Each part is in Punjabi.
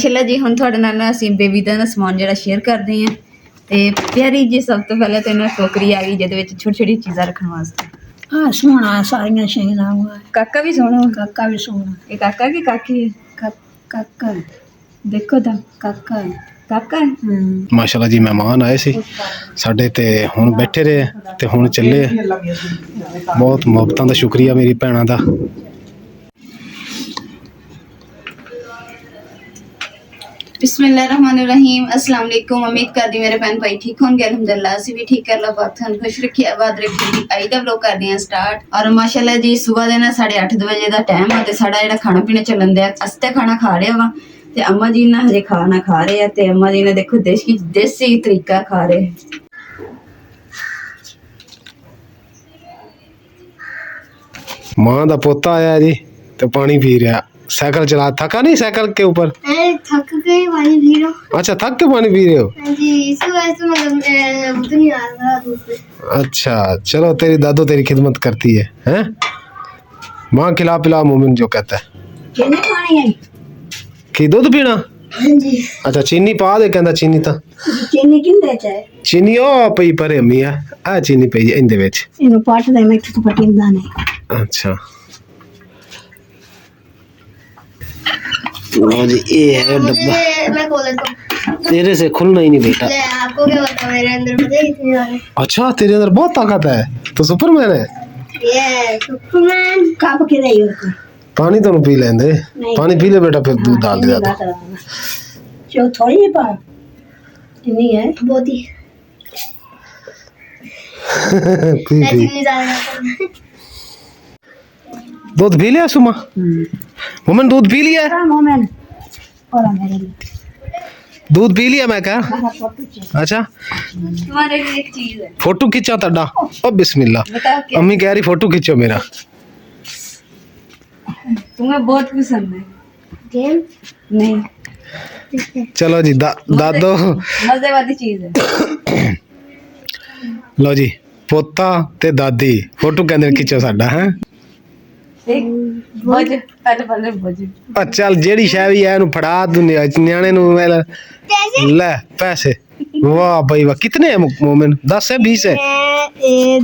माशाल्लाह जी हुण तुहाडे नाल असीं बेबी दा समान जिहड़ा शेयर करदे हां ते प्यारी जी सब तो पहले तो इन्हां टोकरी आ गई जिहदे विच छोटी छोटी चीज़ां रखण वास्ते। हाँ सोहना सारियां शेंगा हुआ काका भी सोहना काका भी सोहना ये काका की काकी है काका देखो तो काका काका है माशाल्लाह जी मेहमान आए सी साडे ते हुण बैठे रहे ते हुण चले। बहुत मुहब्बतां दा शुक्रिया मेरी भैणां दा। बिस्मिल्लाहिर्रहमानिर्रहीम अस्सलाम वालेकुम। उम्मीद करदी मेरे भैन भाई ठीक होंगे। अल्हम्दुलिल्लाह असीं भी ठीक। अल्लाह पाक तुहानूं खुश रखे आबाद रखे। आई दा व्लॉग करदे हां स्टार्ट और माशाल्लाह जी सुबह दे ना 8:30 बजे दा टाइम आ ते साडा जेहड़ा खाना पीना चलन दिया अस ते खाना खा रहे वा ते अम्मा जी ना हजे खाना खा रहे हैं ते अम्मा जी ने देखो देसी तरीका खा रहे। मां दा पोता आया जी तो पानी पी रहा। साइकिल चला थका नहीं साइकिल के ऊपर? थक गए पानी पी रहा हूँ। अच्छा थक के पानी पी रहे हो? जी इसी वजह से मतलब नहीं आ रहा दूध पे। अच्छा चलो तेरी दादू तेरी खिदमत करती है हैं? माँ खिला पिला मोमिन जो कहता है। चीनी पानी है की दूध पीना? हाँ जी अच्छा चीनी पा दे कहता चीनी तो चीनी किंदे चाहे चीनी ओ पई परे अम्मी आ चीनी पई इंदे विच इन्हू पट दे मैं तो पटिंदा नहीं। अच्छा लो जी ये है डब्बा। मैं खोल देता हूँ। तेरे से खुलना ही नहीं बेटा। ले आपको क्या पता मेरे अंदर पता है कितनी ज्यादा। अच्छा तेरे अंदर बहुत ताकत है तो सुपरमैन है। ये सुपरमैन कप के दे उनको पानी तो पी लेंदे। पानी पी ले बेटा फिर दूध डाल दे ज्यादा। जो थोड़ी है पा नहीं है बहुत ही पी पी इतनी ज्यादा। दूध पी लिया सुमा? मोमिन दूध पी लिया? मोमेंट और मेरे लिए दूध पी लिया मैं क्या? अच्छा तुम्हारे लिए एक चीज है। फोटो खींचा तड्डा ओ बिस्मिल्लाह। बताओ क्या? अम्मी कह रही फोटो खींचो मेरा। तुम्हें बहुत पसंद है गेम नहीं चलो जी दादो मजे वाली चीज है। लो जी पोता ते दादी फोटो कहंदे खींचो साडा है। एक बोझ पहले पहले बोझ चल जेड़ी शै भी है फड़ा तू न्याणे नु ले पैसे। वाह भाई वाह कितने है मोमिन? 10 है 20 है?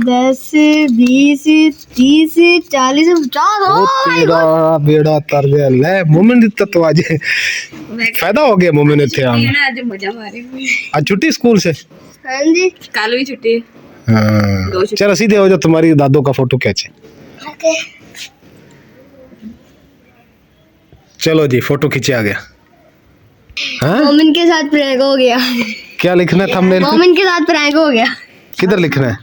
10 20 30 40 50 ओ तेरा बेड़ा तर गया। ले मोमिन दिता तो आज फायदा हो गया मोमिन इथे आने। आज मजा मारे आज छुट्टी स्कूल से? हाँ जी कल भी छुट्टी है। हाँ चलो सीधे हो जाओ तुम्हारी दादो का फोटो खींचे। ओके चलो जी फोटो खींचे आ गया। हाँ मोमिन के साथ प्रैंक हो गया। क्या लिखना है थंबनेल पे? मोमिन के साथ प्रैंक हो गया किधर लिखना है?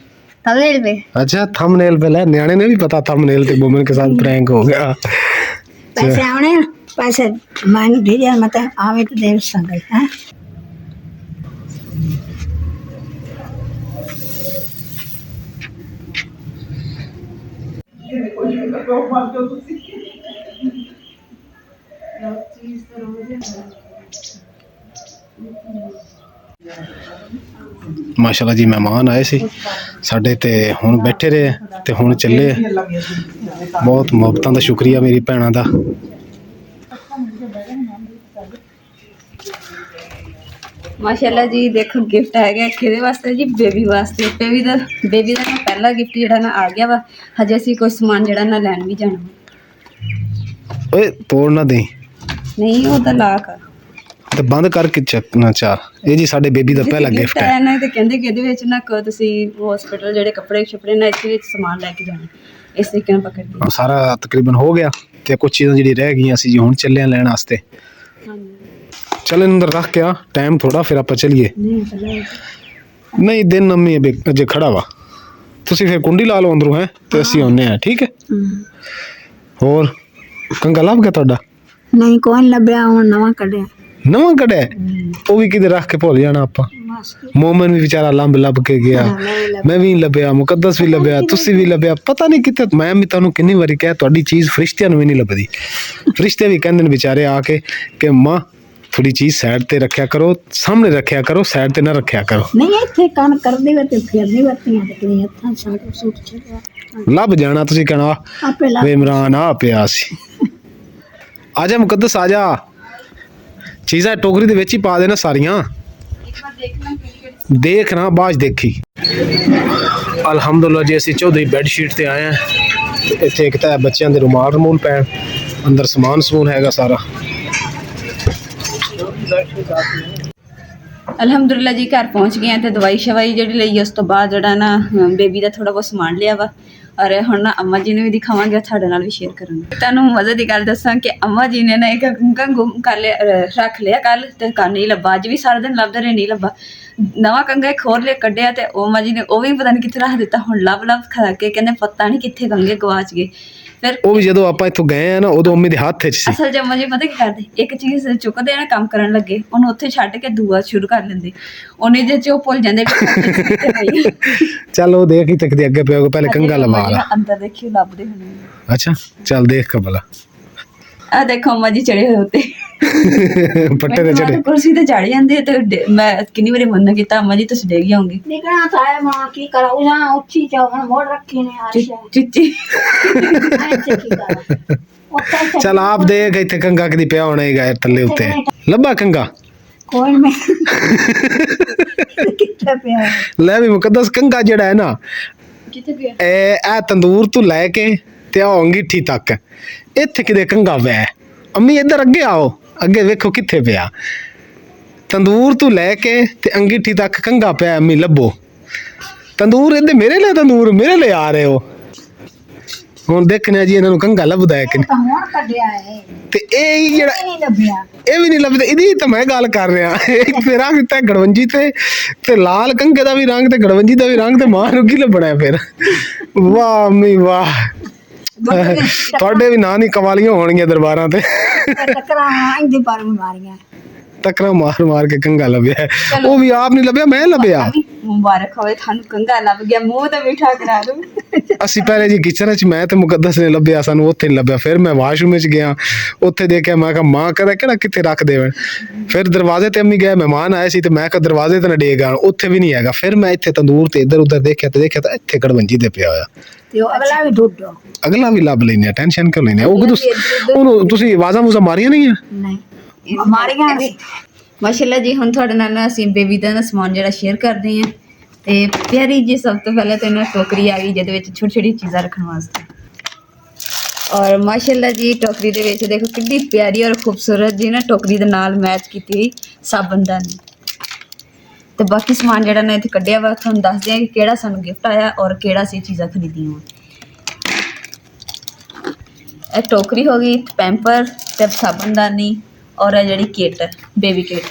थंबनेल पे। अच्छा थंबनेल पे ले न्याणे ने भी पता थंबनेल पे मोमिन के साथ प्रैंक हो गया। पैसे आने पैसे मान दीजिए मतलब आवे तो देव संगल है। माशाल्लाह जी मेहमान आए सी साडे ते हुण बैठे रहे ते हुण चले। बहुत मुहब्बतां दा शुक्रिया मेरी भैणां दा। माशाल्लाह जी देखो गिफ्ट आ गया किहदे वास्ते जी? बेबी वास्ते। बेबी दा ना पहला गिफ्ट जेड़ा ना आ गया वा। हजे असीं कोई समान जेड़ा ना लैन भी जाना। ओए तोड़ ना दे नहीं ओदा लाक ते बंद करके चकना चाह। ये जी साडे बेबी दा पहला गिफ्ट है। ना ते कहंदे कि इहदे विच ना को तुसीं हॉस्पिटल जेड़े कपड़े छपड़े ना इस विच समान लेके जाना। इस तरीके नाल पकड़ के सारा तकरीबन हो गया ते कुछ चीज़ां जेह्ड़ी रह गई सी जी हुण चले लैण वास्ते। चल अंदर रख के आ टाइम थोड़ा फिर आप चलिए। नहीं दिन अम्मी अजे खड़ा वा तुसीं फिर कुंडी ला लो अंदरों है ते असीं आउने हैं ठीक है। होर कंगा लभ गया तुहाडा? नहीं कौन लभ्या हुण नवा कढिया नवा कढिया वो भी किधर रख के भुल जाना आपां। मोमिन भी बेचारा लभ के गया मैं भी लभ्या मुकद्दस भी लभ्या तुसीं भी लभ्या पता नहीं किते। मैं भी तुहानूं किन्नी वारी कहा तुहाडी चीज़ फरिश्तियां नूं भी नहीं लभदी। फरिश्ते भी कहंदे ने बेचारे आके कि मां थोड़ी चीज़ साइड ते रखा करो सामने रखा करो साइड ते ना रखा करो। नहीं इत्थे कान कर देवे ते फिर नहीं बत्तियां ते हत्थां साथ सूट छड़ा लभ जाना तुसीं कहना आपे ला वे इमरान आ पिया सी। आजा मुकद्दस आजा ਚੀਜ਼ਾਂ ਟੋਕਰੀ ਦੇ ਵਿੱਚ ਹੀ ਪਾ ਦੇਣਾ ਸਾਰੀਆਂ। ਇੱਕ ਵਾਰ ਦੇਖਣਾ ਦੇਖਣਾ ਬਾਅਦ 'ਚ ਦੇਖੀ। ਅਲਹਮਦੁਲਿਲਾ ਜੀ ਅਸੀਂ ਚੌਧਰੀ ਬੈੱਡ ਸ਼ੀਟ ਤੇ ਆਏ ਹਾਂ। ਇੱਥੇ ਇੱਕ ਤਾਂ ਬੱਚਿਆਂ ਦੇ ਰੁਮਾਲ ਰਮੂਲ ਪੈਣ, ਅੰਦਰ ਸਮਾਨ ਸਮੂਨ ਹੈਗਾ ਸਾਰਾ। ਅਲਹਮਦੁਲਿਲਾ ਜੀ ਘਰ ਪਹੁੰਚ ਗਏ ਆ ਤੇ ਦਵਾਈ ਸ਼ਵਾਈ ਜਿਹੜੀ ਲਈ ਉਸ ਤੋਂ ਬਾਅਦ ਜਿਹੜਾ ਨਾ ਬੇਬੀ ਦਾ ਥੋੜਾ ਬਹੁਤ ਸਮਾਨ ਲਿਆ ਵਾ। ਔਰ ਹੁਣ ਨਾ ਅੰਮਾ ਜੀ ਨੂੰ ਵੀ ਦਿਖਾਵਾਂਗੇ, ਤੁਹਾਡੇ ਨਾਲ ਵੀ ਸ਼ੇਅਰ ਕਰਾਂਗੇ। ਤੁਹਾਨੂੰ ਮਜ਼ੇ ਦੀ ਗੱਲ ਦੱਸਾਂ ਕਿ ਅੰਮਾ ਜੀ ਨੇ ਨਾ ਇੱਕ ਕੰਗਾ ਗੁੰਮ ਕਰ ਲਿਆ, ਰੱਖ ਲਿਆ ਕੱਲ ਤੇ ਕੰਨ ਨਹੀਂ ਲੱਭਾ। ਅੱਜ ਵੀ ਸਾਰਾ ਦਿਨ ਲੱਭਦੇ ਰਹੇ, ਨਹੀਂ ਲੱਭਾ। ਨਵਾਂ ਕੰਗਾ ਇੱਕ ਹੋਰ ਲੈ ਕੱਢਿਆ ਤੇ ਉਹ ਅੰਮਾ ਜੀ ਨੇ ਉਹ ਵੀ ਪਤਾ ਨਹੀਂ ਕਿੱਥੇ ਰੱਖ ਦਿੱਤਾ। ਹੁਣ ਲੱਭ ਖਾ ਕੇ ਕਹਿੰਦੇ ਪਤਾ ਨਹੀਂ ਕਿੱਥੇ ਕੰਗੇ ਗਵਾਚ ਗਏ। ਫਿਰ ਉਹ ਵੀ ਜਦੋਂ ਆਪਾਂ ਇੱਥੋਂ ਗਏ ਆ ਨਾ ਉਦੋਂ ਅੰਮੀ ਦੇ ਹੱਥ 'ਚ ਸੀ। ਅਸਲ 'ਚ ਅੰਮਾ ਜੀ ਪਤਾ ਕੀ ਕਰਦੇ, ਇੱਕ ਚੀਜ਼ ਚੁੱਕਦੇ ਆ ਨਾ ਕੰਮ ਕਰਨ ਲੱਗੇ, ਉਹਨੂੰ ਉੱਥੇ ਛੱਡ ਕੇ ਦੂਆ ਸ਼ੁਰੂ ਕਰ ਲੈਂਦੇ। ਉਹਨੇ ਜੇ ਚ ਉਹ ਭੁੱਲ ਜਾਂਦੇ ਵੀ ਚੱਲ ਉਹ ਦੇਖ ਹੀ ਤੱਕਦੇ ਅੱਗੇ ਪਿਆ, ਪਹਿਲੇ ਕੰਗਾ ਲਵਾ ਲਾ। ਅੰਦਰ ਦੇਖਿਓ ਲੱਭਦੇ ਹੋਣੇ। ਅੱਛਾ ਚੱਲ ਦੇਖ ਕਬਲਾ। ਆ ਦੇਖੋ ਅੰਮਾ ਜੀ ਚੜੇ ਹੋਏ ਉੱਤੇ ਪੱਟੇ ਤੇ ਚੜੇ। ਕੁਰਸੀ ਤੇ ਚੜ ਜਾਂਦੇ ਤੇ ਮੈਂ ਕਿੰਨੀ ਵਾਰੀ ਮਨਾ ਕੀਤਾ ਅੰਮਾ ਜੀ ਤੁਸੀਂ ਡੇਗ ਜਾਓਗੇ। निकलना था है माँ की करा उहाँ उच्ची चौवन मोड़ रखी ने आशा ਚਿੱਚੀ ऐसे की करा ਚੱਲ ਆਪ ਦੇਖ ਇੱਥੇ ਕੰਗਾ ਕਦੀ ਪਿਆ ਹੋਣਾ ਹੈਗਾ ਥੱਲੇ ਉੱਤੇ। ਲੱਭਾ ਕੰਗਾ? कोई में कितना प्यार ਲੈ ਵੀ ਮੁਕੱਦਸ ਕੰਗਾ ਜਿਹੜਾ ਹੈ ਨਾ ਕਿੱਥੇ ਪਿਆ? ਇਹ ਤੰਦੂਰ ਤੋਂ ਲੈ ਕੇ ਤੇ ਆ ਅੰਗੀਠੀ ਤੱਕ ਇੱਥੇ ਕਿਤੇ ਕੰਗਾ ਵੈ। ਅੰਮੀ ਇੱਧਰ ਅੱਗੇ ਆਓ, ਅੱਗੇ ਵੇਖੋ ਕਿੱਥੇ ਪਿਆ। ਤੰਦੂਰ ਤੋਂ ਲੈ ਕੇ ਤੇ ਅੰਗੀਠੀ ਤੱਕ ਕੰਗਾ ਪਿਆ। ਅੰਮੀ ਲੱਭੋ ਤੰਦੂਰ। ਇਹਦੇ ਮੇਰੇ ਲਈ ਤੰਦੂਰ ਮੇਰੇ ਲਈ ਆ ਰਹੇ ਹੋ। ਹੁਣ ਦੇਖਣਾ ਜੀ ਇਹਨਾਂ ਨੂੰ ਕੰਗਾ ਲੱਭਦਾ ਹੈ ਕਿ तो मोड़ कढ़िया है ਤੇ ਇਹ ਹੀ ਜਿਹੜਾ नहीं लभिया ਇਹ ਵੀ ਨਹੀਂ ਲੱਭਦਾ। ਇਹਦੀ ਤਾਂ ਮੈਂ ਗੱਲ ਕਰ ਰਿਹਾ। ਇੱਕ ਤੇ ਰੰਗ ਤਾਂ ਗੜਵੰਜੀ ਤੇ ਲਾਲ ਕੰਗੇ ਦਾ ਵੀ ਰੰਗ ਤੇ ਗੜਵੰਜੀ ਦਾ ਵੀ ਰੰਗ ਤੇ ਮਾਂ ਨੂੰ ਕੀ ਲੱਭਣਾ ਫਿਰ। ਵਾਹ ਅੰਮੀ ਵਾਹ, ਤੁਹਾਡੇ ਵੀ ਨਾਂ ਨਹੀਂ ਕਵਾਲੀਆਂ ਹੋਣਗੀਆਂ ਦਰਬਾਰਾਂ ਤੇ। टकरा इंदी पर बीमारियां ਟੱਕਰਾਂ ਮਾਰ ਕੇ ਕੰਗਾ ਲੱਭਿਆ। ਉਹ ਵੀ ਆਪ ਨਹੀਂ ਲੱਭਿਆ, ਮੈਂ ਲੱਭਿਆ। ਮੁਬਾਰਕ ਹੋਵੇ ਤੁਹਾਨੂੰ ਕੰਗਾ ਲੱਭ ਗਿਆ, ਮੂੰਹ ਤੇ ਮਿੱਠਾ ਕਰਾ ਦੂੰ। ਅਸੀਂ ਪਹਿਲੇ ਜੀ ਕਿਚਨ 'ਚ ਮੈਂ ਤੇ ਮੁਕੱਦਸ ਨੇ ਲੱਭਿਆ, ਸਾਨੂੰ ਉੱਥੇ ਨਹੀਂ ਲੱਭਿਆ। ਫਿਰ ਮੈਂ ਵਾਸ਼ਰੂਮ ਵਿੱਚ ਗਿਆ, ਉੱਥੇ ਦੇਖਿਆ। ਮੈਂ ਕਿਹਾ ਮਾਂ ਕਹਦਾ ਕਿਹੜਾ ਕਿੱਥੇ ਰੱਖ ਦੇਵਣ। ਫਿਰ ਦਰਵਾਜ਼ੇ ਤੇ ਅੰਮੀ ਗਏ, ਮਹਿਮਾਨ ਆਏ ਸੀ ਤੇ ਮੈਂ ਕਿਹਾ ਦਰਵਾਜ਼ੇ ਤੇ ਨਾ ਡੇਗ ਆਉਣ, ਉੱਥੇ ਵੀ ਨਹੀਂ ਹੈਗਾ। ਫਿਰ ਮੈਂ ਇੱਥੇ ਤੰਦੂਰ ਤੇ ਇੱਧਰ ਉੱਧਰ ਦੇਖਿਆ ਤਾਂ ਇੱਥੇ ਕੜਵੰਜੀ ਦੇ ਪਿਆ ਹੋਇਆ। ਤੇ ਉਹ ਅਗਲਾ ਵੀ ਢੂਡੋ ਅਗਲਾ ਵੀ ਲੱਭ ਲੈਨੇ ਆ, ਟੈਨਸ਼ਨ ਕਿਉਂ ਲੈਨੇ ਆ। ਉਹ ਉਹਨੂੰ ਤੁਸੀਂ ਆਵਾਜ਼ਾਂ ਮੂਜ਼ਾਂ ਮਾਰੀਆਂ ਨਹੀਂ ਆ? ਨਹੀਂ ਬਿਮਾਰੀਆਂ ਵੀ ਮਾਸ਼ਾਅੱਲਾ ਜੀ। ਹੁਣ ਤੁਹਾਡੇ ਨਾਲ ਨਾ ਅਸੀਂ ਬੇਬੀ ਦਾ ਨਾ ਸਮਾਨ ਜਿਹੜਾ ਸ਼ੇਅਰ ਕਰਦੇ ਹਾਂ। ਤੇ ਪਿਆਰੀ ਜੀ ਸਭ ਤੋਂ ਪਹਿਲਾਂ ਤਾਂ ਇਹਨਾਂ ਟੋਕਰੀ ਆ ਗਈ ਜਿਹਦੇ ਵਿੱਚ ਛੋਟੀ ਛੋਟੀ ਚੀਜ਼ਾਂ ਰੱਖਣ ਵਾਸਤੇ। ਔਰ ਮਾਸ਼ਾਅੱਲਾ ਜੀ ਟੋਕਰੀ ਦੇ ਵਿੱਚ ਦੇਖੋ ਕਿੰਨੀ ਪਿਆਰੀ ਔਰ ਖੂਬਸੂਰਤ ਜੀ ਨਾ ਟੋਕਰੀ ਦੇ ਨਾਲ ਮੈਚ ਕੀਤੀ ਹੋਈ ਸਾਬਣਦਾਨੀ। ਤੇ ਬਾਕੀ ਸਮਾਨ ਜਿਹੜਾ ਨਾ ਇੱਥੇ ਕੱਢਿਆ ਵਾ ਤੁਹਾਨੂੰ ਦੱਸਦੇ ਹਾਂ ਕਿ ਕਿਹੜਾ ਸਾਨੂੰ ਗਿਫਟ ਆਇਆ ਔਰ ਕਿਹੜਾ ਅਸੀਂ ਚੀਜ਼ਾਂ ਖਰੀਦੀਆਂ ਵਾ। ਇਹ ਟੋਕਰੀ ਹੋ ਗਈ, ਪੈਂਪਰ ਤੇ ਸਾਬਣਦਾਨੀ ਔਰ ਇਹ ਜਿਹੜੀ ਕਿੱਟ ਬੇਬੀ ਕਿੱਟ,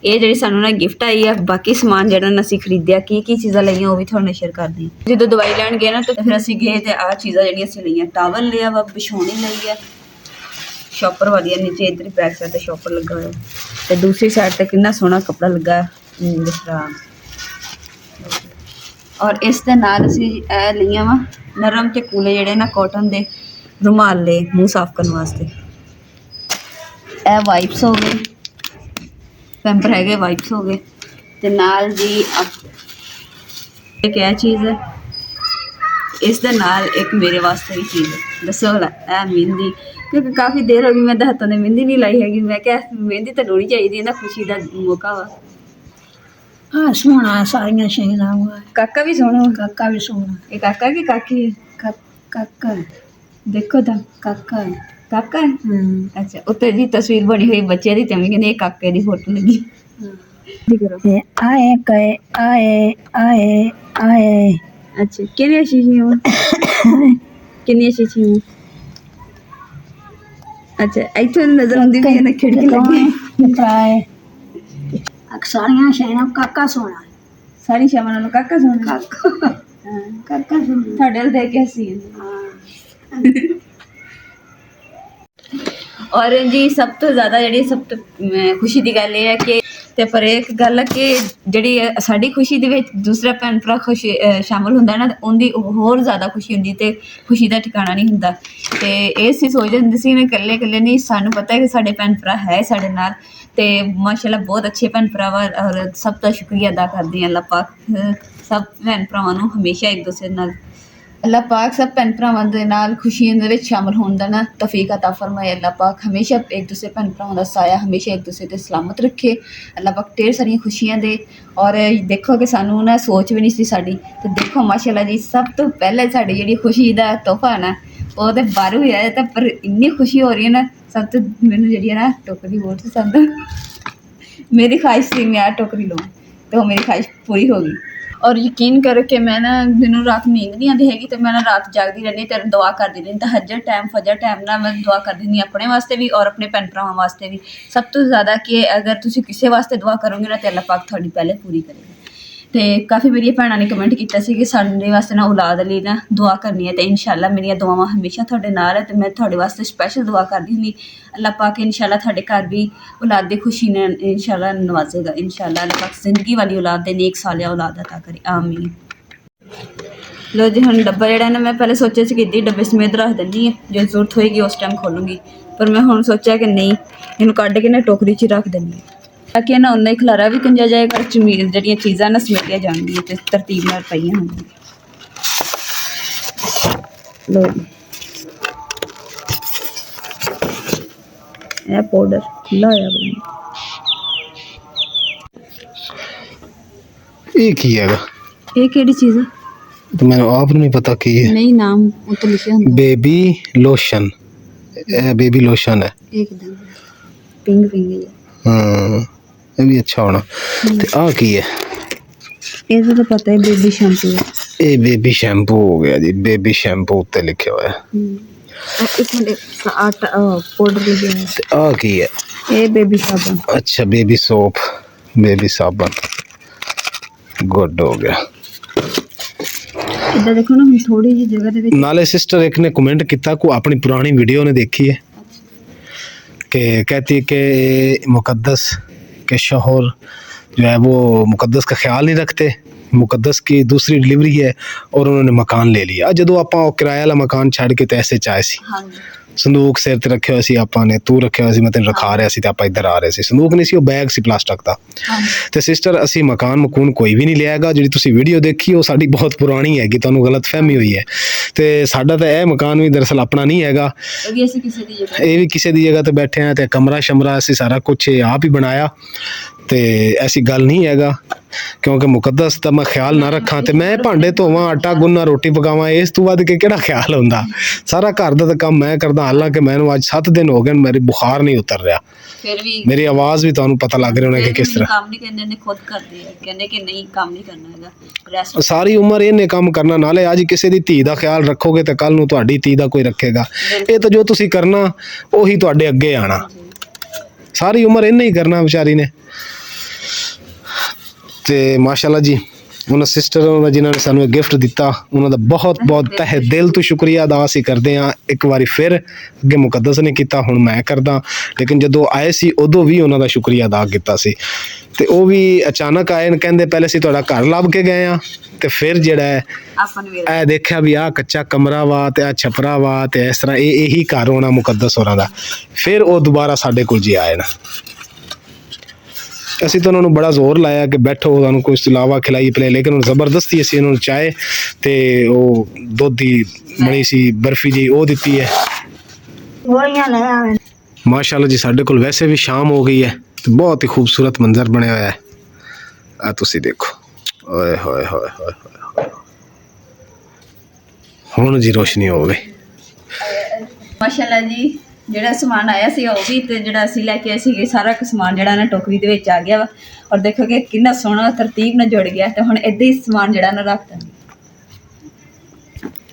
ਇਹ ਜਿਹੜੀ ਸਾਨੂੰ ਨਾ ਗਿਫਟ ਆਈ ਆ। ਬਾਕੀ ਸਮਾਨ ਜਿਹੜਾ ਨਾ ਅਸੀਂ ਖਰੀਦਿਆ, ਕੀ ਚੀਜ਼ਾਂ ਲਈਆਂ ਉਹ ਵੀ ਤੁਹਾਨੂੰ ਸ਼ੇਅਰ ਕਰਦੀ ਹਾਂ। ਜਦੋਂ ਦਵਾਈ ਲੈਣ ਗਏ ਨਾ ਤਾਂ ਫਿਰ ਅਸੀਂ ਗਏ ਤੇ ਆਹ ਚੀਜ਼ਾਂ ਜਿਹੜੀਆਂ ਅਸੀਂ ਲਈਆਂ, ਟਾਵਲ ਲਿਆ ਵਾ, ਵਿਛਾਉਣੀ ਲਈ ਆ, ਸ਼ੋਪਰ ਵਾਲੀ ਆ, ਨੀਚੇ ਇੱਧਰ ਬੈਕ ਸਾਈਡ ਤੇ ਸ਼ੋਪਰ ਲੱਗਾ ਹੋਇਆ ਤੇ ਦੂਸਰੀ ਸਾਈਡ ਤੇ ਕਿੰਨਾ ਸੋਹਣਾ ਕੱਪੜਾ ਲੱਗਾ ਜਿਸ ਤਰ੍ਹਾਂ। ਔਰ ਇਸ ਦੇ ਨਾਲ ਅਸੀਂ ਇਹ ਲਈਆਂ ਵਾ ਨਰਮ ਤੇ ਕੂਲੇ ਜਿਹੜੇ ਨਾ ਕਾਟਨ ਦੇ ਰੁਮਾਲ ਲਏ ਮੂੰਹ ਸਾਫ਼ ਕਰਨ ਵਾਸਤੇ। ਇਹ ਵਾਈਪਸ ਹੋ ਗਏ, ਪੈਂਪਰ ਹੈਗੇ, ਵਾਈਪਸ ਹੋ ਗਏ ਤੇ ਨਾਲ ਜੀ ਇੱਕ ਇਹ ਚੀਜ਼ ਹੈ। ਇਸ ਦੇ ਨਾਲ ਇੱਕ ਮੇਰੇ ਵਾਸਤੇ ਵੀ ਚੀਜ਼ ਹੈ। ਦੱਸੋ ਭਲਾ ਇਹ ਮਹਿੰਦੀ, ਕਿਉਂਕਿ ਕਾਫੀ ਦੇਰ ਹੋ ਗਈ ਮੈਂ ਤਾਂ ਹੱਥਾਂ 'ਤੇ ਮਹਿੰਦੀ ਨਹੀਂ ਲਾਈ ਹੈਗੀ। ਮੈਂ ਕਿਹਾ ਮਹਿੰਦੀ ਤਾਂ ਲਾਉਣੀ ਚਾਹੀਦੀ ਹੈ ਨਾ, ਖੁਸ਼ੀ ਦਾ ਮੌਕਾ ਵਾ। ਹਾਂ ਸੋਹਣਾ ਸਾਰੀਆਂ ਸ਼ੈਨਾਂ ਵਾ। ਕਾਕਾ ਵੀ ਸੋਹਣਾ, ਕਾਕਾ ਵੀ ਸੋਹਣਾ। ਇਹ ਕਾਕਾ ਕਿ ਕਾਕੀ ਹੈ? ਕਾਕਾ ਦੇਖੋ ਤਾਂ ਕਾਕਾ ਕਾਕਾ ਹੈ। ਅੱਛਾ, ਉੱਤੇ ਜੀ ਤਸਵੀਰ ਬਣੀ ਹੋਈ ਬੱਚੇ ਦੀ, ਤੇ ਮੈਂ ਕਹਿੰਦੀ ਇਹ ਕਾਕੇ ਦੀ ਫੋਟੋ ਲੱਗੀ। ਤੇ ਆਏ ਕਏ ਆਏ ਆਏ ਆਏ। ਅੱਛਾ, ਕਿੰਨੀਆਂ ਸ਼ੀਸ਼ੀਆਂ ਕਿੰਨੀਆਂ ਸ਼ੀਸ਼ੀਆਂ? ਅੱਛਾ, ਇੱਥੋਂ ਨਜ਼ਰ ਆਉਂਦੀ ਵੀ ਹੈ ਨਾ ਖਿੜਕੀ ਲੱਗੀ। ਆਏ ਸਾਰੀਆਂ ਸ਼ੈਨਾਂ ਕਾਕਾ ਸੋਹਣਾ। ਸਾਰੀ ਸ਼ਾਮਾਂ ਨਾਲੋਂ ਕਾਕਾ ਸੋਹਣਾ। ਕਾਕਾ ਸੋਹਣਾ ਤੁਹਾਡੇ ਵੱਲ ਦੇਖ ਕੇ ਹੱਸੀ ਔਰ ਜੀ ਸਭ ਤੋਂ ਜ਼ਿਆਦਾ ਜਿਹੜੀ ਸਭ ਤੋਂ ਖੁਸ਼ੀ ਦੀ ਗੱਲ ਇਹ ਹੈ ਕਿ ਤੇ ਪਰ ਇੱਕ ਗੱਲ ਹੈ ਕਿ ਜਿਹੜੀ ਸਾਡੀ ਖੁਸ਼ੀ ਦੇ ਵਿੱਚ ਦੂਸਰਾ ਭੈਣ ਭਰਾ ਸ਼ਾਮਲ ਹੁੰਦਾ ਨਾ, ਉਹਦੀ ਹੋਰ ਜ਼ਿਆਦਾ ਖੁਸ਼ੀ ਹੁੰਦੀ ਤੇ ਖੁਸ਼ੀ ਦਾ ਠਿਕਾਣਾ ਨਹੀਂ ਹੁੰਦਾ। ਤੇ ਇਹ ਸੀ ਸੋਚਦੇ ਹੁੰਦੇ ਸੀ ਨਾ ਇਕੱਲੇ ਨਹੀਂ, ਸਾਨੂੰ ਪਤਾ ਹੈ ਕਿ ਸਾਡੇ ਭੈਣ ਭਰਾ ਹੈ ਸਾਡੇ ਨਾਲ ਤੇ ਮਾਸ਼ਾਅੱਲਾ ਬਹੁਤ ਅੱਛੇ ਭੈਣ ਭਰਾ ਵਾ। ਔਰ ਸਭ ਦਾ ਸ਼ੁਕਰੀਆ ਅਦਾ ਕਰਦੇ ਹਾਂ ਅੱਲਾਹ ਪਾਕ ਸਭ ਭੈਣ ਭਰਾਵਾਂ ਨੂੰ ਹਮੇਸ਼ਾ ਇੱਕ ਦੂਸਰੇ ਨਾਲ ਅੱਲਾਹ ਪਾਕ ਸਭ ਭੈਣ ਭਰਾਵਾਂ ਦੇ ਨਾਲ ਖੁਸ਼ੀਆਂ ਦੇ ਵਿੱਚ ਸ਼ਾਮਲ ਹੋਣ ਦਾ ਨਾ ਤੌਫੀਕ ਅਤਾ ਫਰਮਾਏ। ਅੱਲਾਹ ਪਾਕ ਹਮੇਸ਼ਾ ਇੱਕ ਦੂਸਰੇ ਭੈਣ ਭਰਾਵਾਂ ਦਾ ਸਾਇਆ ਹਮੇਸ਼ਾ ਇੱਕ ਦੂਸਰੇ ਤੇ ਸਲਾਮਤ ਰੱਖੇ। ਅੱਲਾਹ ਪਾਕ ਢੇਰ ਸਾਰੀਆਂ ਖੁਸ਼ੀਆਂ ਦੇ। ਔਰ ਦੇਖੋ ਕਿ ਸਾਨੂੰ ਨਾ ਸੋਚ ਵੀ ਨਹੀਂ ਸੀ ਸਾਡੀ, ਤੇ ਦੇਖੋ ਮਾਸ਼ਾਅੱਲਾ ਜੀ ਸਭ ਤੋਂ ਪਹਿਲਾਂ ਸਾਡੀ ਜਿਹੜੀ ਖੁਸ਼ੀ ਦਾ ਤੋਹਫਾ ਨਾ ਉਹ ਤਾਂ ਬਾਹਰੋਂ ਹੀ ਆਇਆ, ਤਾਂ ਪਰ ਇੰਨੀ ਖੁਸ਼ੀ ਹੋ ਰਹੀ ਹੈ ਨਾ। ਸਭ ਤੋਂ ਮੈਨੂੰ ਜਿਹੜੀ ਹੈ ਨਾ ਟੋਕਰੀ ਬਹੁਤ ਪਸੰਦ, ਮੇਰੀ ख्वाहिश ਸੀ ਮੈਂ ਟੋਕਰੀ ਲਵਾਂ, ਤੇ ਉਹ ਮੇਰੀ ख्वाहिश ਪੂਰੀ ਹੋ ਗਈ। ਔਰ ਯਕੀਨ ਕਰੋ ਕਿ ਮੈਂ ਨਾ ਮੈਨੂੰ ਰਾਤ ਨੀਂਦ ਨਹੀਂ ਆਉਂਦੀ ਹੈਗੀ, ਤੇ ਮੈਂ ਨਾ ਰਾਤ ਜਾਗਦੀ ਰਹਿੰਦੀ ਤੇ ਦੁਆ ਕਰਦੀ ਰਹਿੰਦੀ। ਤਹੱਜੁਦ ਟਾਈਮ ਫਜਰ ਟਾਈਮ ਨਾਲ ਮੈਂ ਦੁਆ ਕਰਦੀ ਹੁੰਦੀ ਆਪਣੇ ਵਾਸਤੇ ਵੀ ਔਰ ਆਪਣੇ ਭੈਣ ਭਰਾਵਾਂ ਵਾਸਤੇ ਵੀ। ਸਭ ਤੋਂ ਜ਼ਿਆਦਾ ਕਿ ਅਗਰ ਤੁਸੀਂ ਕਿਸੇ ਵਾਸਤੇ ਦੁਆ ਕਰੋਗੇ ਨਾ ਤੇ ਅੱਲਾਹ ਪਾਕ ਤੁਹਾਡੀ ਪਹਿਲੇ ਪੂਰੀ ਕਰੇਗਾ। ਤੇ ਕਾਫੀ ਮੇਰੀਆਂ ਭੈਣਾਂ ਨੇ ਕਮੈਂਟ ਕੀਤਾ ਸੀ ਕਿ ਸਾਡੇ ਵਾਸਤੇ ਨਾ ਔਲਾਦ ਲਈ ਨਾ ਦੁਆ ਕਰਨੀ ਹੈ, ਤੇ ਇਨਸ਼ਾਅੱਲਾ ਮੇਰੀਆਂ ਦੁਆਵਾਂ ਹਮੇਸ਼ਾ ਤੁਹਾਡੇ ਨਾਲ ਹੈ, ਤੇ ਮੈਂ ਤੁਹਾਡੇ ਵਾਸਤੇ ਸਪੈਸ਼ਲ ਦੁਆ ਕਰਦੀ ਹੁੰਦੀ। ਅੱਲਾਹ ਪਾਕ ਇਨਸ਼ਾਅੱਲਾ ਤੁਹਾਡੇ ਘਰ ਵੀ ਔਲਾਦ ਦੀ ਖੁਸ਼ੀ ਨੇ ਇਨਸ਼ਾਅੱਲਾ ਨਵਾਜ਼ੇਗਾ। ਇਨਸ਼ਾਅੱਲਾ ਅੱਲਾਹ ਪਾਕ ਜ਼ਿੰਦਗੀ ਵਾਲੀ ਔਲਾਦ ਦੇ ਨੇਕ ਸਾਲਿਆ ਔਲਾਦ ਅਤਾ ਕਰੇ, ਆਮੀਨ। ਲੋ ਜੀ ਹੁਣ ਡੱਬਾ ਜਿਹੜਾ ਨਾ ਮੈਂ ਪਹਿਲੇ ਸੋਚਿਆ ਸੀ ਕਿ ਇੱਦਾਂ ਹੀ ਡੱਬੇ ਸਮੇਤ ਰੱਖ ਦਿੰਦੀ ਹਾਂ, ਜੇ ਜ਼ਰੂਰਤ ਹੋਏਗੀ ਉਸ ਟਾਈਮ ਖੋਲੂੰਗੀ, ਪਰ ਮੈਂ ਹੁਣ ਸੋਚਿਆ ਕਿ ਨਹੀਂ, ਇਹਨੂੰ ਕੱਢ ਕੇ ਨਾ ਟੋਕਰੀ 'ਚ ਰੱਖ ਦਿੰਦੀ ਹਾਂ, ਤਾਂ ਕਿ ਨਾ ਉਹਨਾਂ ਹੀ ਖਲਾਰਾ ਵੀ ਕੰਜਿਆ ਜਾਏਗਾ, ਜਿਹੜੀਆਂ ਚੀਜ਼ਾਂ ਨਾ ਸਮੇਟੀਆਂ ਜਾਣਗੀਆਂ ਤੇ ਤਰਤੀਬ ਨਾਲ ਪਈਆਂ ਹੋਣਗੀਆਂ। ਲੋ ਇਹ ਪਾਊਡਰ ਖੁੱਲਾ ਹੋਇਆ ਬਣਾ, ਇਹ ਕੀ ਹੈਗਾ? ਇਹ ਕਿਹੜੀ ਚੀਜ਼ ਹੈ? ਤੇ ਮੈਨੂੰ ਆਪ ਨੂੰ ਨਹੀਂ ਪਤਾ ਕੀ ਹੈ। ਨਹੀਂ ਨਾਮ ਉੱਤੇ ਲਿਖਿਆ ਹੁੰਦਾ। ਬੇਬੀ ਲੋਸ਼ਨ, ਇਹ ਬੇਬੀ ਲੋਸ਼ਨ ਹੈ। ਇੱਕਦਮ ਪਿੰਗ ਪਿੰਗ ਹਾਂ ਇਹ ਵੀ ਅੱਛਾ ਹੋਣਾ। ਤੇ ਆਹ ਕੀ ਹੈ? ਇਹਦਾ ਤਾਂ ਪਤਾ ਹੈ ਬੇਬੀ ਸ਼ੈਂਪੂ ਹੈ। ਇਹ ਬੇਬੀ ਸ਼ੈਂਪੂ ਹੋ ਗਿਆ ਜੀ, ਬੇਬੀ ਸ਼ੈਂਪੂ ਉੱਤੇ ਲਿਖਿਆ ਹੋਇਆ ਹੈ। ਇੱਕ ਮਿੰਟ ਆਟਾ ਪਾਊਡਰ ਲੱਗਿਆ ਹੈ। ਤੇ ਆਹ ਕੀ ਹੈ? ਇਹ ਬੇਬੀ ਸਾਬਣ। ਅੱਛਾ ਬੇਬੀ ਸੋਪ, ਬੇਬੀ ਸਾਬਣ, ਗੁੱਡ ਹੋ ਗਿਆ। ਇੱਦਾਂ ਦੇਖੋ ਨਾ ਹੁਣ ਥੋੜੀ ਜਿਹੀ ਜਗ੍ਹਾ ਦੇ ਵਿੱਚ। ਨਾਲੇ ਸਿਸਟਰ ਇੱਕ ਨੇ ਕमेंट ਕੀਤਾ को अपनी पुरानी वीडियो ने देखी है कि कहती है कि मुकद्दस के शोहर जो है वो मुकद्दस का ख्याल नहीं रखते, मुकद्दस की दूसरी डिलीवरी है और उन्होंने मकान ले लिया। जो ਆਪਾਂ ਕਿਰਾਏ ਵਾਲਾ ਮਕਾਨ ਛੱਡ ਕੇ ਤੇ ਐਸੇ ਚਾਏ ਸੀ, ਹਾਂਜੀ ਸੰਦੂਕ ਸਿਰ ਤੇ ਰੱਖਿਆ ਹੋਇਆ ਸੀ ਆਪਾਂ ਨੇ, ਤੂੰ ਰੱਖਿਆ ਹੋਇਆ ਸੀ, ਮੈਂ ਤੈਨੂੰ ਰਖਾ ਰਿਹਾ ਸੀ ਤੇ ਆਪਾਂ ਇੱਧਰ ਆ ਰਹੇ ਸੀ। ਸੰਦੂਕ ਨਹੀਂ ਸੀ, ਉਹ ਬੈਗ ਸੀ ਪਲਾਸਟਿਕ ਦਾ। ਤੇ ਸਿਸਟਰ ਅਸੀਂ ਮਕਾਨ ਮਕੂਨ ਕੋਈ ਵੀ ਨਹੀਂ ਲਿਆਗਾ। ਜਿਹੜੀ ਤੁਸੀਂ ਵੀਡੀਓ ਦੇਖੀ ਉਹ ਸਾਡੀ ਬਹੁਤ ਪੁਰਾਣੀ ਹੈਗੀ, ਤੁਹਾਨੂੰ ਗਲਤ ਫਹਿਮੀ ਹੋਈ ਹੈ। ਤੇ ਸਾਡਾ ਤਾਂ ਇਹ ਮਕਾਨ ਵੀ ਦਰਅਸਲ ਆਪਣਾ ਨਹੀਂ ਹੈਗਾ, ਇਹ ਵੀ ਅਸੀਂ ਕਿਸੇ ਦੀ ਜਗ੍ਹਾ, ਇਹ ਵੀ ਕਿਸੇ ਦੀ ਜਗ੍ਹਾ ਤੇ ਬੈਠੇ ਆ। ਤੇ ਕਮਰਾ ਸ਼ਮਰਾ ਅਸੀਂ ਸਾਰਾ ਕੁਛ ਆਪ ਹੀ ਬਣਾਇਆ, ਤੇ ਐਸੀ ਗੱਲ ਨਹੀਂ ਹੈਗਾ ਕਿਉਂਕਿ ਮੁਕੱਦਸ ਦਾ ਮੈਂ ਖਿਆਲ ਨਾ ਰੱਖਾਂ ਤੇ ਮੈਂ ਭਾਂਡੇ ਧੋਵਾਂ, ਆਟਾ ਗੁੰਨਾਂ, ਰੋਟੀ ਪਕਾਵਾਂ, ਇਸ ਤੋਂ ਵੱਧ ਕੇ ਕਿਹੜਾ ਖਿਆਲ ਹੁੰਦਾ। ਸਾਰਾ ਘਰ ਦਾ ਤਾਂ ਕੰਮ ਮੈਂ ਕਰਦਾ। ਹਾਲਾਂਕਿ ਮੈਨੂੰ ਅੱਜ 7 ਦਿਨ ਹੋ ਗਏ, ਮੇਰੀ ਬੁਖਾਰ ਨਹੀਂ ਉਤਰ ਰਿਹਾ, ਫਿਰ ਵੀ ਮੇਰੀ ਆਵਾਜ਼ ਵੀ ਤੁਹਾਨੂੰ ਪਤਾ ਲੱਗ ਰਿਹਾ ਹੋਣਾ ਕਿ ਕਿਸ ਤਰ੍ਹਾਂ। ਕੰਮ ਨਹੀਂ ਕਹਿੰਦੇ ਨੇ, ਖੁਦ ਕਰਦੇ ਆ, ਕਹਿੰਦੇ ਕਿ ਨਹੀਂ ਕੰਮ ਨਹੀਂ ਕਰਨਾ ਹੈਗਾ, ਰੈਸਟ। ਸਾਰੀ ਉਮਰ ਇਹਨੇ ਕੰਮ ਕਰਨਾ, ਨਾਲੇ ਅੱਜ ਕਿਸੇ ਦੀ ਧੀ ਦਾ ਖਿਆਲ ਰੱਖੋਗੇ ਤੇ ਕੱਲ ਨੂੰ ਤੁਹਾਡੀ ਧੀ ਦਾ ਕੋਈ ਰੱਖੇਗਾ। ਇਹ ਤਾਂ ਜੋ ਤੁਸੀਂ ਕਰਨਾ ਉਹੀ ਤੁਹਾਡੇ ਅੱਗੇ ਆਣਾ, ਸਾਰੀ ਉਮਰ ਇਹਨੇ ਹੀ ਕਰਨਾ ਵਿਚਾਰੀ ਨੇ। ਤੇ ਮਾਸ਼ਾਅੱਲਾ ਜੀ ਉਹਨਾਂ ਸਿਸਟਰ ਜਿਨ੍ਹਾਂ ਨੇ ਸਾਨੂੰ ਇਹ ਗਿਫਟ ਦਿੱਤਾ, ਉਹਨਾਂ ਦਾ ਬਹੁਤ ਬਹੁਤ ਤਹਿ ਦਿਲ ਤੋਂ ਸ਼ੁਕਰੀਆ ਅਦਾ ਅਸੀਂ ਕਰਦੇ ਹਾਂ। ਇੱਕ ਵਾਰੀ ਫਿਰ ਅੱਗੇ ਮੁਕੱਦਸ ਨੇ ਕੀਤਾ, ਹੁਣ ਮੈਂ ਕਰਦਾ, ਲੇਕਿਨ ਜਦੋਂ ਆਏ ਸੀ ਉਦੋਂ ਵੀ ਉਹਨਾਂ ਦਾ ਸ਼ੁਕਰੀਆ ਅਦਾ ਕੀਤਾ ਸੀ। ਤੇ ਉਹ ਵੀ ਅਚਾਨਕ ਆਏ ਨੇ, ਕਹਿੰਦੇ ਪਹਿਲੇ ਅਸੀਂ ਤੁਹਾਡਾ ਘਰ ਲੱਭ ਕੇ ਗਏ ਆ, ਤੇ ਫਿਰ ਜਿਹੜਾ ਹੈ ਇਹ ਦੇਖਿਆ ਵੀ ਆਹ ਕੱਚਾ ਕਮਰਾ ਵਾ ਤੇ ਆਹ ਛਪਰਾ ਵਾ, ਤੇ ਇਸ ਤਰ੍ਹਾਂ ਇਹੀ ਘਰ ਹੋਣਾ ਮੁਕੱਦਸ ਹੋਰਾਂ ਦਾ। ਫਿਰ ਉਹ ਦੁਬਾਰਾ ਸਾਡੇ ਕੋਲ ਜੀ ਆਏ ਨਾ। ਅਸੀਂ ਤਾਂ ਉਹਨਾਂ ਨੂੰ ਬੜਾ ਜ਼ੋਰ ਲਾਇਆ ਕਿ ਬੈਠੋ, ਤੁਹਾਨੂੰ ਕੁਛ ਇਲਾਵਾ ਖਿਲਾਈ ਪਲੇ, ਲੇਕਿਨ ਹੁਣ ਜ਼ਬਰਦਸਤੀ ਅਸੀਂ ਉਹਨਾਂ ਨੂੰ ਚਾਏ ਤੇ ਉਹ ਦੁੱਧ ਦੀ ਬਣੀ ਸੀ ਬਰਫੀ ਜੀ ਉਹ ਦਿੱਤੀ ਹੈ। ਗੋਲੀਆਂ ਲੈ ਆਵੇ। ਮਾਸ਼ਾਅੱਲਾ ਜੀ ਸਾਡੇ ਕੋਲ ਵੈਸੇ ਵੀ ਸ਼ਾਮ ਹੋ ਗਈ ਹੈ ਤੇ ਬਹੁਤ ਹੀ ਖੂਬਸੂਰਤ ਮੰਜ਼ਰ ਬਣਿਆ ਹੋਇਆ ਹੈ। ਆ ਤੁਸੀਂ ਦੇਖੋ, ਓਏ ਹੋਏ ਹੋਏ ਹੋਏ, ਹੁਣ ਜੀ ਰੋਸ਼ਨੀ ਹੋ ਗਈ। ਮਾਸ਼ਾਅੱਲਾ ਜੀ ਜਿਹੜਾ ਸਮਾਨ ਆਇਆ ਸੀ ਉਹ ਵੀ, ਤੇ ਜਿਹੜਾ ਅਸੀਂ ਲੈ ਕੇ ਆਏ ਸੀਗੇ ਸਾਰਾ ਸਮਾਨ ਜਿਹੜਾ ਨਾ ਟੋਕਰੀ ਦੇ ਵਿੱਚ ਆ ਗਿਆ ਵਾ। ਔਰ ਦੇਖੋ ਕਿ ਕਿੰਨਾ ਸੋਹਣਾ ਤਰਤੀਬ ਨਾਲ ਜੁੜ ਗਿਆ। ਤੇ ਹੁਣ ਏਦਾਂ ਹੀ ਸਮਾਨ ਜਿਹੜਾ ਨਾ ਰੱਖ ਦਾਂਗੇ।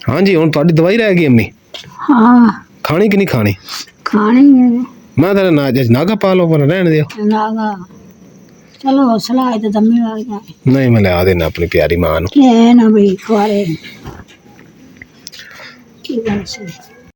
ਹਾਂਜੀ ਹੁਣ ਤੁਹਾਡੀ ਦਵਾਈ ਰਹਿ ਗਈ ਅੰਮੀ, ਹਾਂ ਖਾਣੀ ਕਿ ਨਹੀਂ ਖਾਣੀ? ਖਾਣੀ ਹੈ ਮੈਂ ਤਾਂ ਨਾਗਾ ਪਾ ਲਓ, ਪਰ ਰਹਿਣ ਦਿਓ। ਨਾਗਾ ਚਲੋ ਹੌਸਲਾ ਹੈ ਤੇ ਦਮੀ ਆ ਗਿਆ। ਨਹੀਂ ਮੈਂ ਲਿਆ ਦੇਣਾ ਆਪਣੀ ਪਿਆਰੀ ਮਾਂ ਨੂੰ। ਇਹ ਨਾ ਬਈ ਖਵਾਰੇ ਕੀ ਬਣ ਸੀ।